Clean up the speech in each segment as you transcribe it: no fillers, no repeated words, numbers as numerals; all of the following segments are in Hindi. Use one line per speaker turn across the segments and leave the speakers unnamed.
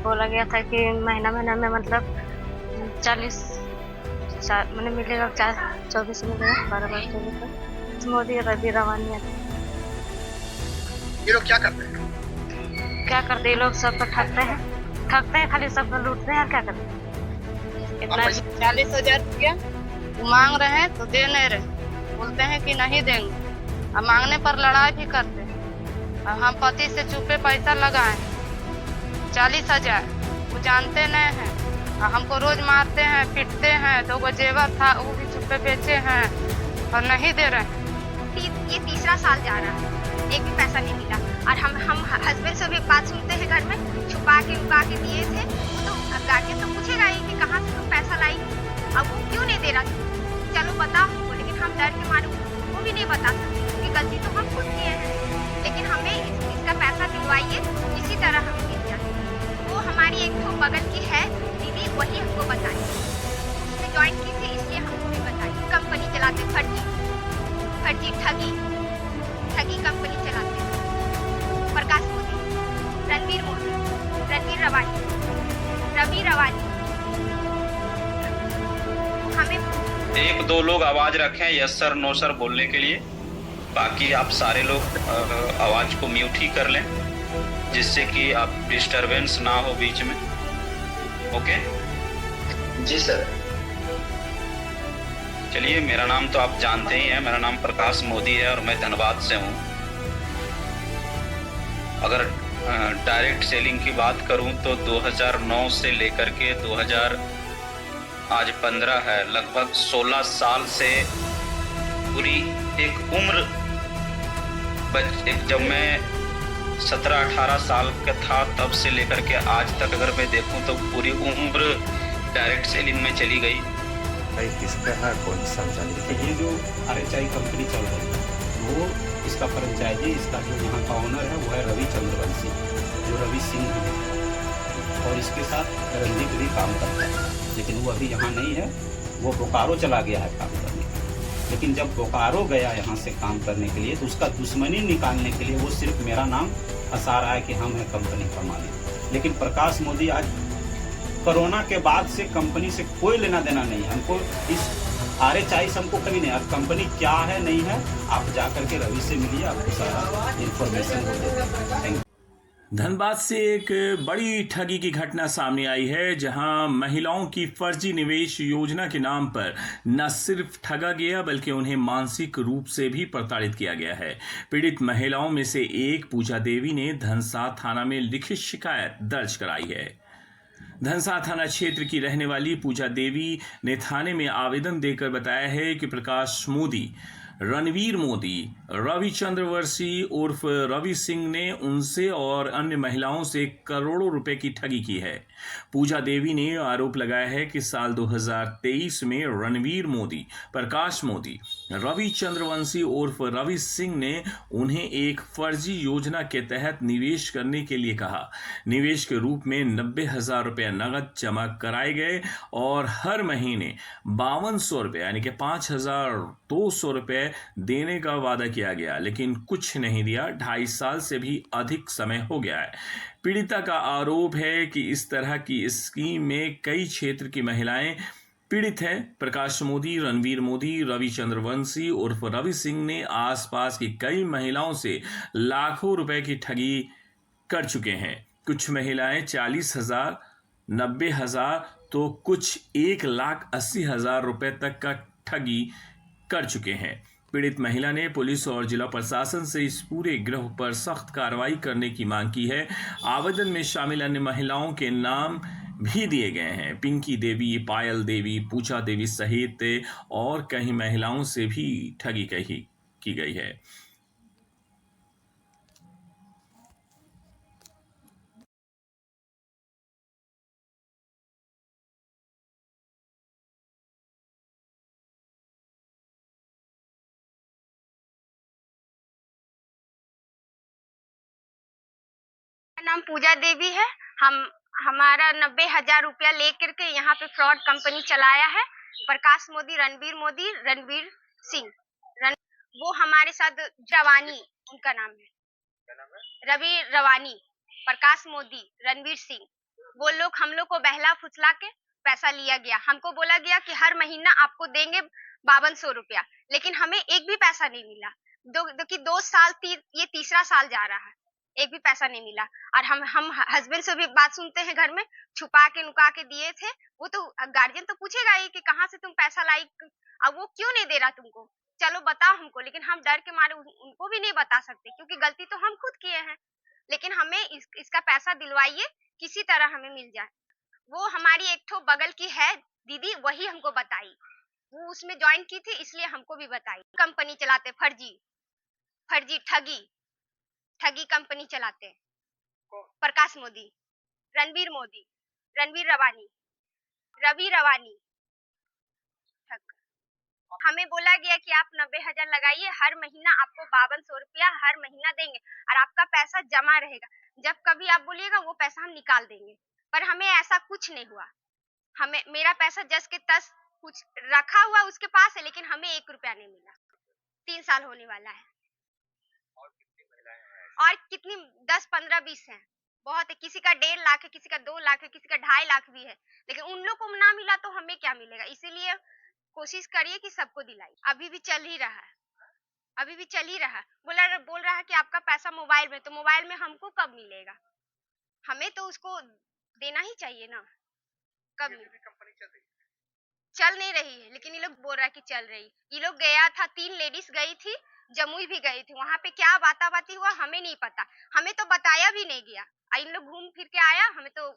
बोला गया था कि महीना महीना में मतलब 40 मैंने मिलेगा 24 मिलेगा 12 चौबीस तक। मोदी रवि रवानिया
ये लोग क्या करते हैं?
क्या करते हैं? ये लोग सबको ठगते हैं, खाली सबको लूटते हैं और क्या करते हैं
आप
इतना।
पैसे
40,000 रुपया मांग रहे हैं तो दे नहीं रहे, बोलते हैं कि नहीं देंगे, और मांगने पर लड़ाई भी करते हैं। अब हम पति से चुपे पैसा लगाए 40,000, वो जानते नहीं हैं और हमको रोज मारते हैं पीटते हैं। 2 जेवर था वो भी चुपे बेचे हैं और नहीं दे रहे हैं।
ये तीसरा साल जा रहा है, एक भी पैसा नहीं मिला। और हम हस्बैंड से भी बात सुनते हैं घर में, छुपा के उगा के दिए थे। वो तो गार्जियन तो पूछेगा ही कि कहाँ से तुम पैसा लाई, अब वो क्यों नहीं दे रहा। चलो बताओ हमको, लेकिन हम डर के मारे वो भी नहीं बता सकते कि गलती तो हम खुद किए हैं। लेकिन हमें इसका पैसा दिलवाइए, इसी तरह हमें मिल जाए। वो हमारी एक तो बगल की है दीदी, वही हमको बताई, उसने ज्वाइन की थी इसलिए हमको भी बताई। कंपनी चलाते फर्जी ठगी कंपनी चलाते हैं। प्रकाश मोदी, रणवीर मोदी, रवि रवानी। हमें
1-2 लोग आवाज रखें यस सर नो सर बोलने के लिए, बाकी आप सारे लोग आवाज को म्यूट ही कर लें, जिससे कि आप डिस्टरबेंस ना हो बीच में। ओके
जी सर।
चलिए, मेरा नाम तो आप जानते ही हैं, मेरा नाम प्रकाश मोदी है और मैं धनबाद से हूँ। अगर डायरेक्ट सेलिंग की बात करूं तो 2009 से लेकर के 2000 आज 15 है, लगभग 16 साल से पूरी एक उम्र जब मैं 17-18 साल का था तब से लेकर के आज तक अगर मैं देखूं तो पूरी उम्र डायरेक्ट सेलिंग में चली गई।
भाई किसका है, कौन सा
तो ये जो RHI कंपनी चल रही है वो इसका फ्रेंचाइजी, इसका जो यहाँ का ओनर है वो है रवि चंद्रवंशी, जो रवि सिंह है, और इसके साथ रणदीप भी काम करता है, लेकिन वो अभी यहाँ नहीं है, वो बोकारो चला गया है काम करने के लिए। लेकिन जब बोकारो गया यहाँ से काम करने के लिए तो उसका दुश्मनी निकालने के लिए वो सिर्फ मेरा नाम हंसा रहा है कि हम हैं कंपनी का मालिक। लेकिन प्रकाश मोदी आज कोरोना के बाद से कंपनी से कोई लेना देना नहीं है। हमको इस RHI से हमको कभी नहीं, और कंपनी क्या है नहीं है आप जाकर के रवि से मिलिए, आपको सारा इन्फॉर्मेशन हो जाएगा। Thank you.
धनबाद से एक बड़ी ठगी की घटना सामने आई है, जहां महिलाओं की फर्जी निवेश योजना के नाम पर न सिर्फ ठगा गया बल्कि उन्हें मानसिक रूप से भी प्रताड़ित किया गया है। पीड़ित महिलाओं में से एक पूजा देवी ने धनसा थाना में लिखित शिकायत दर्ज कराई है। धनसा थाना क्षेत्र की रहने वाली पूजा देवी ने थाने में आवेदन देकर बताया है कि प्रकाश मोदी, रणवीर मोदी, रवि चंद्रवंशी उर्फ रवि सिंह ने उनसे और अन्य महिलाओं से करोड़ों रुपए की ठगी की है। पूजा देवी ने आरोप लगाया है कि साल 2023 में रणवीर मोदी, प्रकाश मोदी, रवि चंद्रवंशी उर्फ रवि सिंह ने उन्हें एक फर्जी योजना के तहत निवेश करने के लिए कहा। निवेश के रूप में 90,000 रुपये नगद जमा कराए गए और हर महीने 5200 रुपये यानी कि 5,200 रुपये देने का वादा किया गया, लेकिन कुछ नहीं दिया। 2.5 साल से भी अधिक समय हो गया है। पीड़िता का आरोप है कि इस तरह की स्कीम में कई क्षेत्र की महिलाएं पीड़ित हैं। प्रकाश मोदी, रणवीर मोदी, रवि चंद्रवंशी उर्फ रवि सिंह ने आसपास की कई महिलाओं से लाखों रुपए की ठगी कर चुके हैं। कुछ महिलाएं 40,000, 90,000 तो कुछ 1,80,000 रुपए तक का ठगी कर चुके हैं। पीड़ित महिला ने पुलिस और जिला प्रशासन से इस पूरे गिरोह पर सख्त कार्रवाई करने की मांग की है। आवेदन में शामिल अन्य महिलाओं के नाम भी दिए गए हैं। पिंकी देवी, पायल देवी, पूजा देवी सहित और कई महिलाओं से भी ठगी की गई है।
नाम पूजा देवी है। हमारा 90,000 रुपया लेकर के यहाँ पे फ्रॉड कंपनी चलाया है। प्रकाश मोदी, रणवीर सिंह, वो हमारे साथ रवानी उनका नाम है, रवि रवानी, प्रकाश मोदी, रणवीर सिंह, वो लोग हम लोग को बहला फुसला के पैसा लिया गया। हमको बोला गया कि हर महीना आपको देंगे 5200 रुपया, लेकिन हमें एक भी पैसा नहीं मिला। कि 2 साल ये तीसरा साल जा रहा है, एक भी पैसा नहीं मिला। और हम हस्बैंड से भी बात सुनते हैं घर में, छुपा के नुका के दिए थे। वो तो गार्जियन तो पूछेगा ही कि कहाँ से तुम पैसा लाई, अब वो क्यों नहीं दे रहा तुमको, चलो बताओ हमको। लेकिन हम डर के मारे उनको भी नहीं बता सकते, क्योंकि गलती तो हम खुद किए हैं। लेकिन हमें इसका पैसा दिलवाइए, किसी तरह हमें मिल जाए। वो हमारी एक ठो बगल की है दीदी, वही हमको बताई, वो उसमें ज्वाइन की थी, इसलिए हमको भी बताई। कंपनी चलाते फर्जी ठगी कंपनी चलाते हैं। प्रकाश मोदी, रणवीर रवानी, रवि रवानी। हमें बोला गया कि आप 90,000 लगाइए, हर महीना आपको 5200 रुपया हर महीना देंगे और आपका पैसा जमा रहेगा। जब कभी आप बोलिएगा वो पैसा हम निकाल देंगे। पर हमें ऐसा कुछ नहीं हुआ। हमें मेरा पैसा जस के तस कुछ रखा हुआ उसके पास है, लेकिन हमें 1 रुपया नहीं मिला। 3 साल होने वाला है। और कितनी 10, 15, 20 है, बहुत है। किसी का 1.5 लाख है, किसी का 2 लाख है, किसी का 2.5 लाख भी है। लेकिन उन लोग को ना मिला तो हमें क्या मिलेगा। इसीलिए कोशिश करिए कि सबको दिलाइए। अभी भी चल ही रहा है। बोल रहा है कि आपका पैसा मोबाइल में, तो मोबाइल में हमको कब मिलेगा। हमें तो उसको देना ही चाहिए ना। कब कंपनी चल नहीं रही है, लेकिन ये लोग बोल रहा है कि चल रही। ये लोग गया था, 3 लेडीज गई थी, जमुई भी गई थी। वहां पे क्या बाताबाती हुआ हमें नहीं पता, हमें तो बताया भी नहीं गया। इन लोग घूम फिर के आया, हमें तो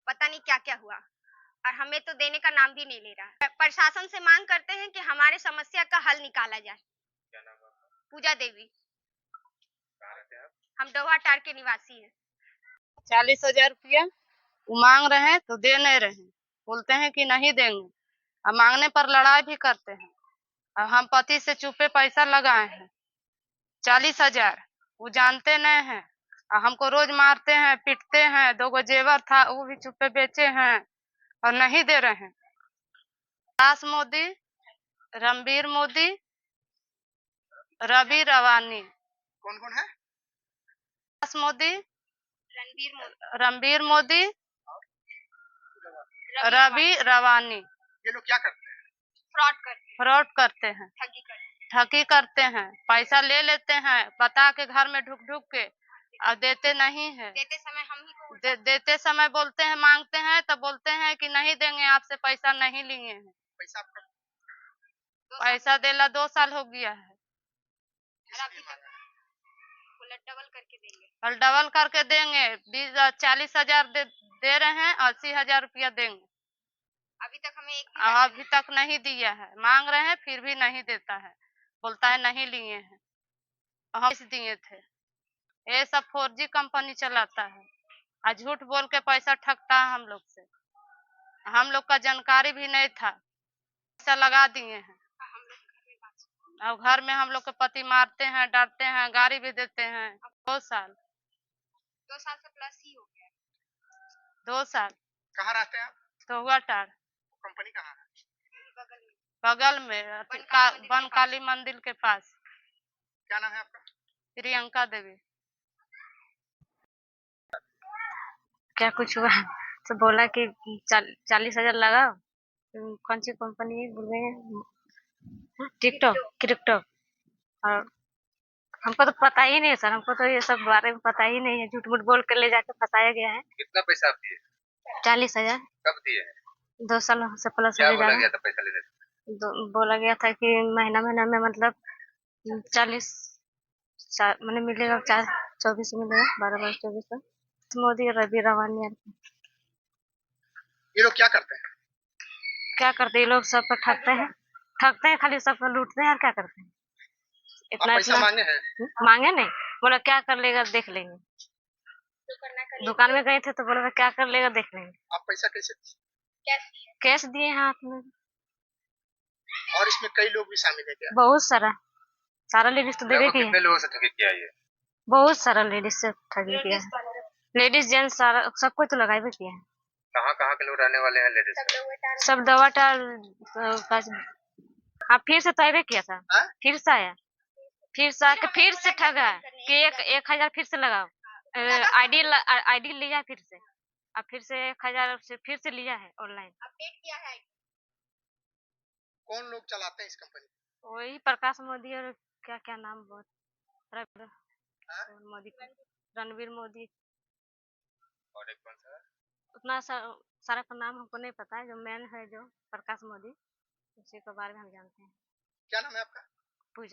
पता नहीं क्या क्या हुआ, और हमें तो देने का नाम भी नहीं ले रहा है। प्रशासन से मांग करते हैं कि हमारे समस्या का हल निकाला जाए। क्या नाम है? पूजा देवी। कहाँ रहते हैं आप? हम डोहा टार के निवासी हैं।
40,000 रुपया वो मांग रहे हैं तो दे नहीं रहे, बोलते हैं कि नहीं देंगे, और मांगने पर लड़ाई भी करते हैं। और हम पति से चुपे पैसा लगाए हैं 40,000, वो जानते नहीं हैं, और हमको रोज मारते हैं, पीटते हैं। 2 गो जेवर था वो भी चुपे बेचे हैं और नहीं दे रहे हैं। प्रकाश मोदी, रणवीर मोदी, रवि रवानी।
कौन है?
प्रकाश मोदी, रणवीर मोदी, रवि रवानी।
ये लोग क्या करते हैं?
फ्रॉड करते हैं, ठगी करते हैं। पैसा ले लेते हैं बता के, घर में ढुक ढुक के, और देते नहीं है। देते समय बोलते हैं, मांगते हैं तो बोलते हैं कि नहीं देंगे, आपसे पैसा नहीं लिए हैं। पैसा देला 2 साल हो गया है, और डबल करके देंगे। 40,000 दे रहे हैं, 80,000 रुपया देंगे। अभी तक नहीं दिया है। मांग रहे हैं फिर भी नहीं देता है, बोलता है नहीं लिए हैं। हम दिए थे। ये सब 4G कंपनी चलाता है, और झूठ बोल के पैसा ठगता है हम लोग से। हम लोग का जानकारी भी नहीं था, पैसा लगा दिए हैं। और घर में हम लोग के पति मारते हैं, डांटते हैं, गाड़ी भी देते हैं। 2 साल से प्लस ही हो गया। 2 साल।
कहाँ रहते हैं आप?
तो हुआ टार।
कंपनी कहाँ है?
बगल में बन काली मंदिर के पास।
क्या नाम है आपका?
प्रियंका देवी।
क्या कुछ हुआ तो बोला कि 40,000 लगाओ। कौन सी कंपनी है बोल रहे हैं? टिकटॉक। और हमको तो पता ही नहीं है सर, हमको तो ये सब बारे में पता ही नहीं है। झूठ मूठ बोल कर ले जाकर फंसाया गया है।
कितना पैसा आप दिए?
40,000।
कब दिए हैं?
2 साल से प्लस
क्या
हो
बोला
गया।
गया था पैसा लेने से?
बोला गया था कि महीना में मतलब 40 मैंने मिलेगा, 24 मिलेगा, 12-24। मोदी और रवि रवानी।
ये लोग क्या करते हैं?
ये लोग सब पर ठगते हैं, खाली सबको लूटते हैं। और क्या करते हैं?
इतना पैसा मांगे हैं?
मांगे नहीं, बोला क्या कर लेगा देख लेंगे। दुकान में गए थे तो बोला क्या कर लेगा देख लेंगे।
आप पैसा कैसे?
कैश दिए हाथ में।
और इसमें कई लोग भी शामिल है क्या?
बहुत सारा लेडीज तो देवे किया।
कितने लोगों से ठगी किया ये?
बहुत सारा लेडीज से ठगी किया है। लेडीज जेंट्स सारा सबको तो लगाए किया है।
कहाँ के लोग रहने वाले हैं लेडीज?
सब दवा टाल। हाँ, फिर से तैबे किया था। फिर से आया, फिर से आके फिर से ठगा कि 1,000 फिर से लगाओ। आईडी लिया फिर से। अब फिर से 1000 से फिर से लिया है ऑनलाइन।
अपडेट किया है।
कौन लोग चलाते हैं इस कंपनी को?
वही प्रकाश मोदी और क्या क्या नाम बहुत
हाँ?
मोदी, रणवीर मोदी।
और एक कौन सा?
उतना सारा का नाम हमको नहीं पता है, जो मेन है जो प्रकाश मोदी, उसी के बारे में हम जानते हैं।
क्या नाम है आपका?
पूजा।